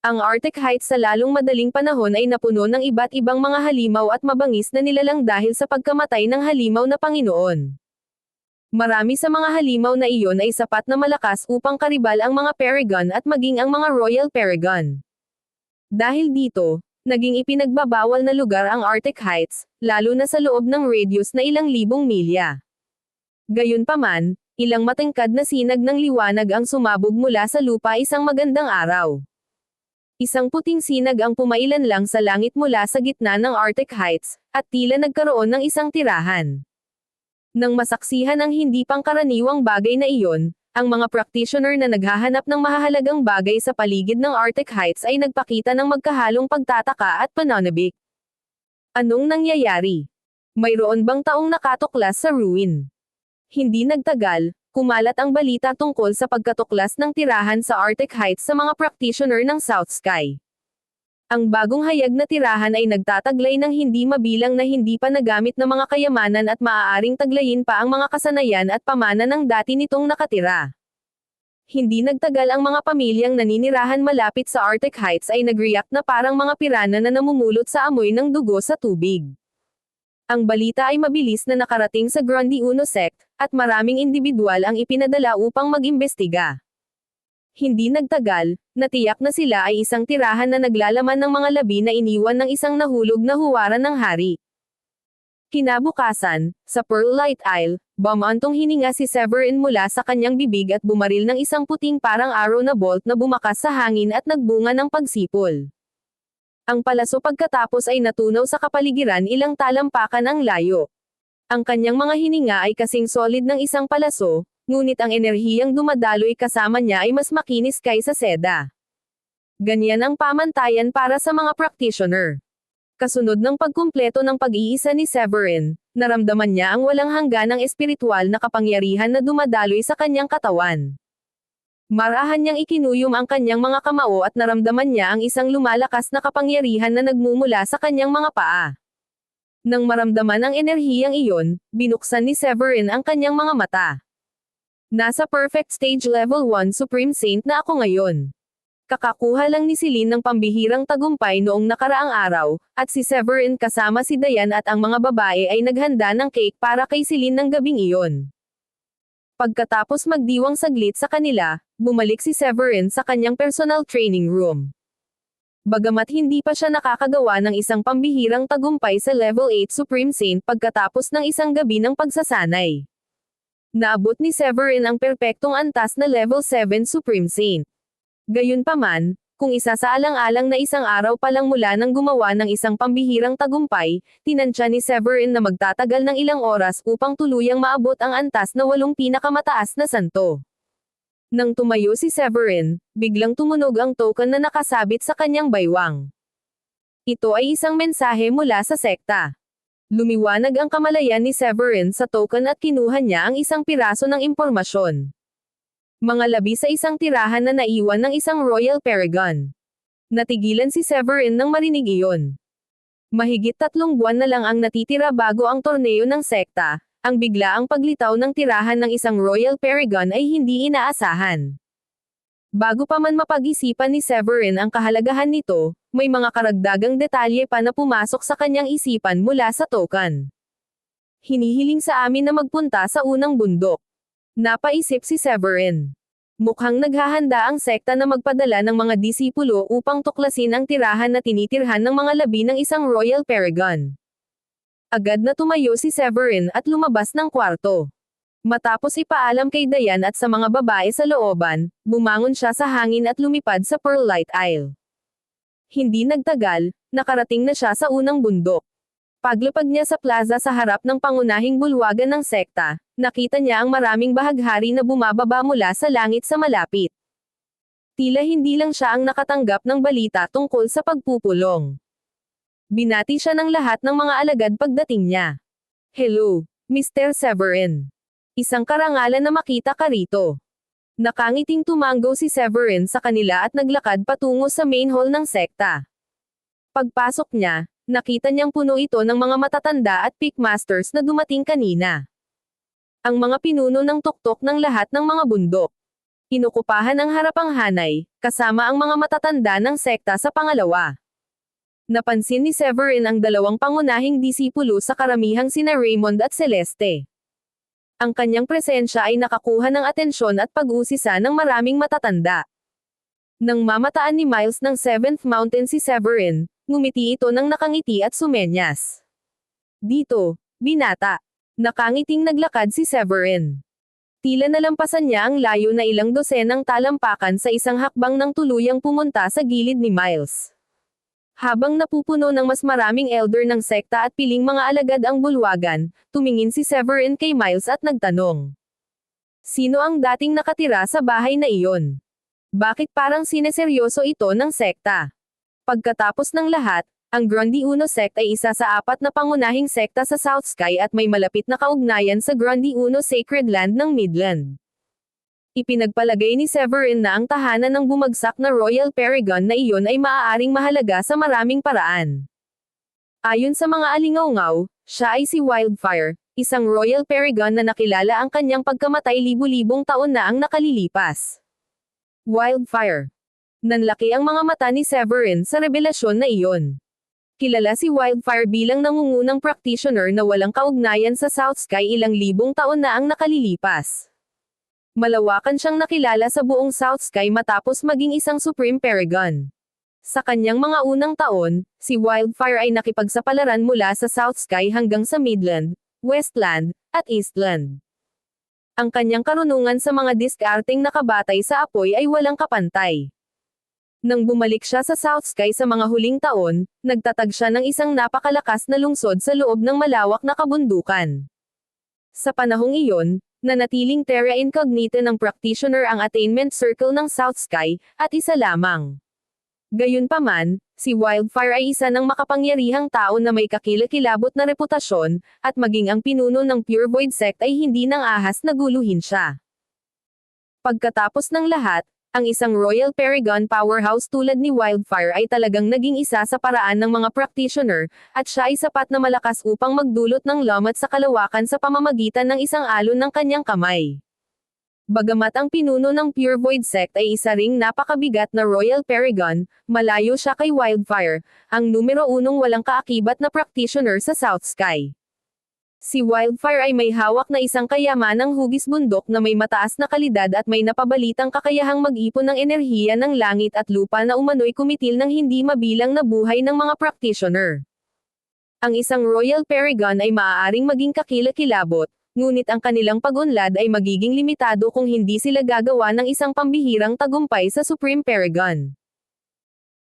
Speaker 1: Ang Arctic Heights sa lalong madaling panahon ay napuno ng iba't ibang mga halimaw at mabangis na nilalang dahil sa pagkamatay ng halimaw na Panginoon. Marami sa mga halimaw na iyon ay sapat na malakas upang karibal ang mga Paragon at maging ang mga Royal Paragon. Dahil dito, naging ipinagbabawal na lugar ang Arctic Heights, lalo na sa loob ng radius na ilang libong milya. Gayunpaman, ilang matangkad na sinag ng liwanag ang sumabog mula sa lupa isang magandang araw. Isang puting sinag ang pumailan lang sa langit mula sa gitna ng Arctic Heights, at tila nagkaroon ng isang tirahan. Nang masaksihan ang hindi pangkaraniwang bagay na iyon, ang mga practitioner na naghahanap ng mahahalagang bagay sa paligid ng Arctic Heights ay nagpakita ng magkahalong pagtataka at pananabik. Anong nangyayari? Mayroon bang taong nakatuklas sa ruin? Hindi nagtagal, kumalat ang balita tungkol sa pagkatuklas ng tirahan sa Arctic Heights sa mga practitioner ng South Sky. Ang bagong hayag na tirahan ay nagtataglay ng hindi mabilang na hindi pa nagamit na mga kayamanan at maaaring taglayin pa ang mga kasanayan at pamana ng dati nitong nakatira. Hindi nagtagal ang mga pamilyang naninirahan malapit sa Arctic Heights ay nag-react na parang mga pirana na namumulot sa amoy ng dugo sa tubig. Ang balita ay mabilis na nakarating sa Grundy Uno Sect, at maraming individual ang ipinadala upang mag-imbestiga. Hindi nagtagal, natiyak na sila ay isang tirahan na naglalaman ng mga labi na iniwan ng isang nahulog na huwaran ng hari. Kinabukasan, sa Pearl Light Isle, bumantong hininga si Severin mula sa kanyang bibig at bumaril ng isang puting parang arrow na bolt na bumakas sa hangin at nagbunga ng pagsipol. Ang palaso pagkatapos ay natunaw sa kapaligiran ilang talampakan ang layo. Ang kanyang mga hininga ay kasing solid ng isang palaso, ngunit ang enerhiyang dumadaloy kasama niya ay mas makinis kaysa seda. Ganyan ang pamantayan para sa mga practitioner. Kasunod ng pagkumpleto ng pag-iisa ni Severin, naramdaman niya ang walang hangganang espiritual na kapangyarihan na dumadaloy sa kanyang katawan. Marahan niyang ikinuyom ang kanyang mga kamao at naramdaman niya ang isang lumalakas na kapangyarihan na nagmumula sa kanyang mga paa. Nang maramdaman ang enerhiyang iyon, binuksan ni Severin ang kanyang mga mata. Nasa perfect stage level 1 Supreme Saint na ako ngayon. Kakakuha lang ni Celine ng pambihirang tagumpay noong nakaraang araw, at si Severin kasama si Diane at ang mga babae ay naghanda ng cake para kay Celine ng gabing iyon. Pagkatapos magdiwang saglit sa kanila, bumalik si Severin sa kanyang personal training room. Bagamat hindi pa siya nakakagawa ng isang pambihirang tagumpay sa level 8 Supreme Saint pagkatapos ng isang gabi ng pagsasanay. Naabot ni Severin ang perpektong antas na level 7 Supreme Saint. Gayunpaman, kung isasaalang-alang na isang araw pa lang mula nang gumawa ng isang pambihirang tagumpay, tinansya ni Severin na magtatagal ng ilang oras upang tuluyang maabot ang antas na 8 pinakamataas na santo. Nang tumayo si Severin, biglang tumunog ang token na nakasabit sa kanyang baywang. Ito ay isang mensahe mula sa sekta. Lumiwanag ang kamalayan ni Severin sa token at kinuha niya ang isang piraso ng impormasyon. Mga labi sa isang tirahan na naiwan ng isang Royal Paragon. Natigilan si Severin nang marinig iyon. Mahigit 3 buwan na lang ang natitira bago ang torneo ng sekta, ang biglaang paglitaw ng tirahan ng isang Royal Paragon ay hindi inaasahan. Bago pa man mapag-isipan ni Severin ang kahalagahan nito, may mga karagdagang detalye pa na pumasok sa kanyang isipan mula sa token. Hinihiling sa amin na magpunta sa unang bundok. Napaisip si Severin. Mukhang naghahanda ang sekta na magpadala ng mga disipulo upang tuklasin ang tirahan na tinitirhan ng mga labi ng isang Royal Paragon. Agad na tumayo si Severin at lumabas ng kwarto. Matapos ipaalam kay Dayan at sa mga babae sa looban, bumangon siya sa hangin at lumipad sa Pearlite Isle. Hindi nagtagal, nakarating na siya sa unang bundok. Paglapag niya sa plaza sa harap ng pangunahing bulwagan ng sekta, nakita niya ang maraming bahaghari na bumababa mula sa langit sa malapit. Tila hindi lang siya ang nakatanggap ng balita tungkol sa pagpupulong. Binati siya ng lahat ng mga alagad pagdating niya. "Hello, Mr. Severin. Isang karangalan na makita ka rito." Nakangiting tumanggo si Severin sa kanila at naglakad patungo sa main hall ng sekta. Pagpasok niya, nakita niyang puno ito ng mga matatanda at pickmasters na dumating kanina. Ang mga pinuno ng tuktok ng lahat ng mga bundok. Inukupahan ang harapang hanay, kasama ang mga matatanda ng sekta sa pangalawa. Napansin ni Severin ang dalawang pangunahing disipulo sa karamihang sina Raymond at Celeste. Ang kanyang presensya ay nakakuha ng atensyon at pag-usisa ng maraming matatanda. Nang mamataan ni Miles ng 7th Mountain si Severin, ngumiti ito ng nakangiti at sumenyas. "Dito, binata." Nakangiting naglakad si Severin. Tila nalampasan niya ang layo na ilang dosenang talampakan sa isang hakbang nang tuluyang pumunta sa gilid ni Miles. Habang napupuno ng mas maraming elder ng sekta at piling mga alagad ang bulwagan, tumingin si Severin kay Miles at nagtanong. "Sino ang dating nakatira sa bahay na iyon? Bakit parang sineseryoso ito ng sekta?" Pagkatapos ng lahat, ang Grundy Uno sect ay isa sa 4 na pangunahing sekta sa South Sky at may malapit na kaugnayan sa Grundy Uno Sacred Land ng Midland. Ipinagpalagay ni Severin na ang tahanan ng bumagsak na Royal Paragon na iyon ay maaaring mahalaga sa maraming paraan. Ayon sa mga alingawngaw, siya ay si Wildfire, isang Royal Paragon na nakilala ang kanyang pagkamatay libu-libong taon na ang nakalilipas. Wildfire. Nanlaki ang mga mata ni Severin sa revelasyon na iyon. Kilala si Wildfire bilang nangungunang practitioner na walang kaugnayan sa South Sky ilang libong taon na ang nakalilipas. Malawakan siyang nakilala sa buong South Sky matapos maging isang Supreme Paragon. Sa kanyang mga unang taon, si Wildfire ay nakipagsapalaran mula sa South Sky hanggang sa Midland, Westland, at Eastland. Ang kanyang karunungan sa mga diskarteng nakabatay sa apoy ay walang kapantay. Nang bumalik siya sa South Sky sa mga huling taon, nagtatag siya ng isang napakalakas na lungsod sa loob ng malawak na kabundukan. Sa panahong iyon, nanatiling terra incognita ng practitioner ang attainment circle ng South Sky, at isa lamang. Gayunpaman, si Wildfire ay isa ng makapangyarihang tao na may kakilakilabot na reputasyon, at maging ang pinuno ng Pure Void sect ay hindi nang ahas na guluhin siya. Pagkatapos ng lahat, ang isang Royal Paragon powerhouse tulad ni Wildfire ay talagang naging isa sa paraan ng mga practitioner, at siya ay sapat na malakas upang magdulot ng lamat sa kalawakan sa pamamagitan ng isang alon ng kanyang kamay. Bagamat ang pinuno ng Pure Void sect ay isa ring napakabigat na Royal Paragon, malayo siya kay Wildfire, ang numero 1 walang kaakibat na practitioner sa South Sky. Si Wildfire ay may hawak na isang kayamanang hugis bundok na may mataas na kalidad at may napabalitang kakayahang mag-ipon ng enerhiya ng langit at lupa na umano'y kumitil ng hindi mabilang na buhay ng mga practitioner. Ang isang Royal Paragon ay maaaring maging kakilakilabot, ngunit ang kanilang pag-unlad ay magiging limitado kung hindi sila gagawa ng isang pambihirang tagumpay sa Supreme Paragon.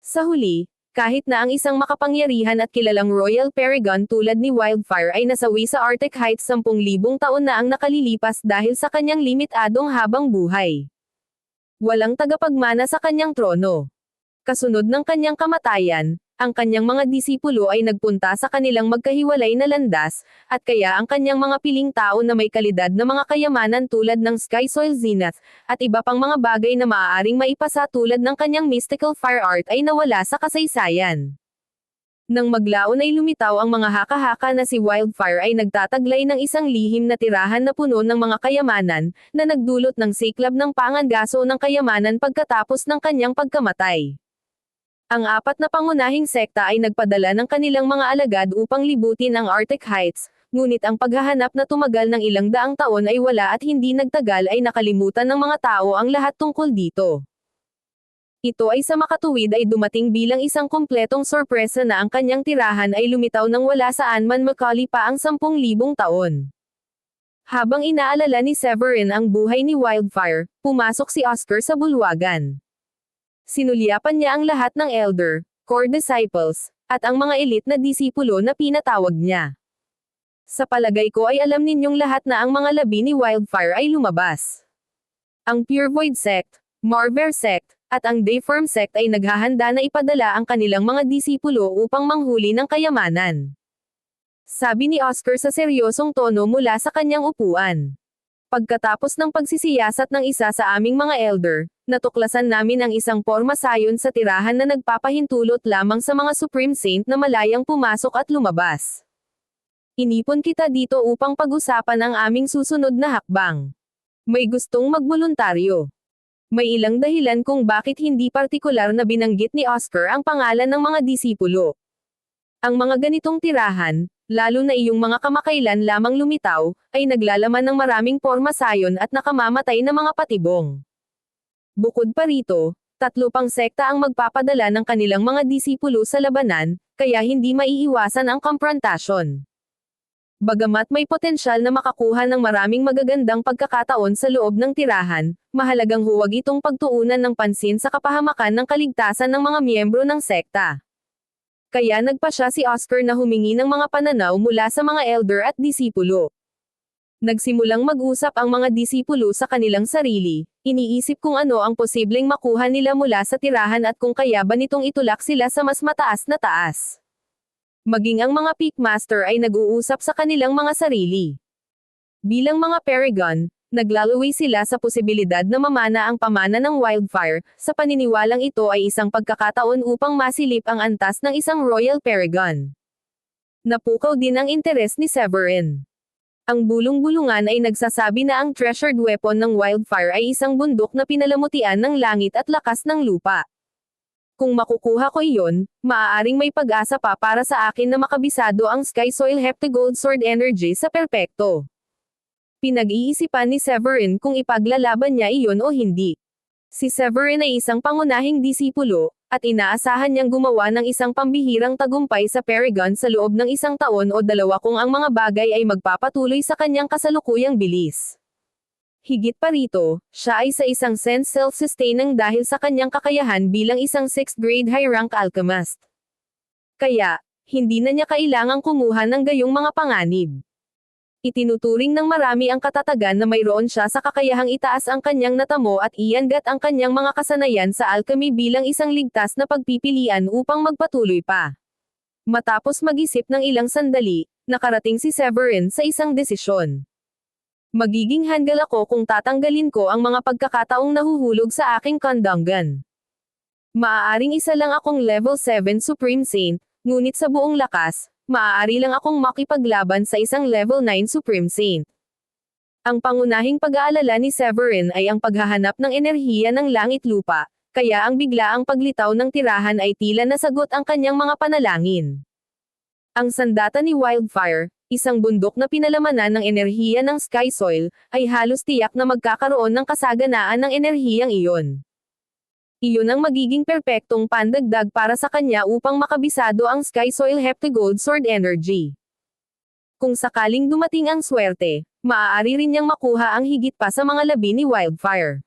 Speaker 1: Sa huli, kahit na ang isang makapangyarihan at kilalang Royal Paragon tulad ni Wildfire ay nasawi sa Arctic Heights 10,000 taon na ang nakalilipas dahil sa kanyang limitadong habang buhay. Walang tagapagmana sa kanyang trono. Kasunod ng kanyang kamatayan, ang kanyang mga disipulo ay nagpunta sa kanilang magkahiwalay na landas, at kaya ang kanyang mga piling tao na may kalidad na mga kayamanan tulad ng Sky Soil Zenith, at iba pang mga bagay na maaaring maipasa tulad ng kanyang mystical fire art ay nawala sa kasaysayan. Nang maglaon ay lumitaw ang mga haka-haka na si Wildfire ay nagtataglay ng isang lihim na tirahan na puno ng mga kayamanan, na nagdulot ng siklab ng pangangaso ng kayamanan pagkatapos ng kanyang pagkamatay. Ang apat na pangunahing sekta ay nagpadala ng kanilang mga alagad upang libutin ang Arctic Heights, ngunit ang paghahanap na tumagal ng ilang daang taon ay wala at hindi nagtagal ay nakalimutan ng mga tao ang lahat tungkol dito. Ito ay sa makatuwid ay dumating bilang isang kumpletong sorpresa na ang kanyang tirahan ay lumitaw nang wala saan man makali pa ang 10,000 taon. Habang inaalala ni Severin ang buhay ni Wildfire, pumasok si Oscar sa bulwagan. Sinulyapan niya ang lahat ng elder, core disciples, at ang mga elite na disipulo na pinatawag niya. Sa palagay ko ay alam ninyong lahat na ang mga labi ni Wildfire ay lumabas. Ang Pure Void Sect, Marver Sect, at ang Dayform Sect ay naghahanda na ipadala ang kanilang mga disipulo upang manghuli ng kayamanan. Sabi ni Oscar sa seryosong tono mula sa kanyang upuan. Pagkatapos ng pagsisiyasat ng isa sa aming mga elder, natuklasan namin ang isang porma sayon sa tirahan na nagpapahintulot lamang sa mga Supreme Saint na malayang pumasok at lumabas. Inipon kita dito upang pag-usapan ang aming susunod na hakbang. May gustong magboluntaryo. May ilang dahilan kung bakit hindi partikular na binanggit ni Oscar ang pangalan ng mga disipulo. Ang mga ganitong tirahan, lalo na iyong mga kamakailan lamang lumitaw, ay naglalaman ng maraming porma sayon at nakamamatay na mga patibong. Bukod pa rito, 3 pang sekta ang magpapadala ng kanilang mga disipulo sa labanan, kaya hindi maiiwasan ang komprontasyon. Bagamat may potensyal na makakuha ng maraming magagandang pagkakataon sa loob ng tirahan, mahalagang huwag itong pagtuunan ng pansin sa kapahamakan ng kaligtasan ng mga miyembro ng sekta. Kaya nagpasya si Oscar na humingi ng mga pananaw mula sa mga elder at disipulo. Nagsimulang mag-usap ang mga disipulo sa kanilang sarili, iniisip kung ano ang posibleng makuha nila mula sa tirahan at kung kaya ba nitong itulak sila sa mas mataas na taas. Maging ang mga Peak Master ay nag-uusap sa kanilang mga sarili. Bilang mga Paragon, naglalaway sila sa posibilidad na mamana ang pamana ng Wildfire, sa paniniwalang ito ay isang pagkakataon upang masilip ang antas ng isang Royal Paragon. Napukaw din ang interes ni Severin. Ang bulong-bulungan ay nagsasabi na ang treasured weapon ng Wildfire ay isang bundok na pinalamutian ng langit at lakas ng lupa. Kung makukuha ko iyon, maaaring may pag-asa pa para sa akin na makabisado ang Sky Soil Heptagold Sword Energy sa perpekto. Pinag-iisipan ni Severin kung ipaglalaban niya iyon o hindi. Si Severin ay isang pangunahing disipulo, at inaasahan niyang gumawa ng isang pambihirang tagumpay sa Paragon sa loob ng 1 taon o 2 kung ang mga bagay ay magpapatuloy sa kanyang kasalukuyang bilis. Higit pa rito, siya ay sa isang sense self-sustaining dahil sa kanyang kakayahan bilang isang 6th grade high-rank alchemist. Kaya, hindi na niya kailangang kumuha ng gayong mga panganib. Itinuturing ng marami ang katatagan na mayroon siya sa kakayahang itaas ang kanyang natamo at iangat ang kanyang mga kasanayan sa alchemy bilang isang ligtas na pagpipilian upang magpatuloy pa. Matapos mag-isip ng ilang sandali, nakarating si Severin sa isang desisyon. Magiging handgal ako kung tatanggalin ko ang mga pagkakataong nahuhulog sa aking kandanggan. Maaaring isa lang akong level 7 Supreme Saint, ngunit sa buong lakas, maaari lang akong makipaglaban sa isang level 9 Supreme Saint. Ang pangunahing pag-aalala ni Severin ay ang paghahanap ng enerhiya ng langit-lupa, kaya ang biglaang paglitaw ng tirahan ay tila nasagot ang kanyang mga panalangin. Ang sandata ni Wildfire, isang bundok na pinalamanan ng enerhiya ng Sky Soil, ay halos tiyak na magkakaroon ng kasaganaan ng enerhiyang iyon. Iyon ang magiging perpektong pandagdag para sa kanya upang makabisado ang Sky Soil Heptagold Sword Energy. Kung sakaling dumating ang swerte, maaari rin niyang makuha ang higit pa sa mga labi ni Wildfire.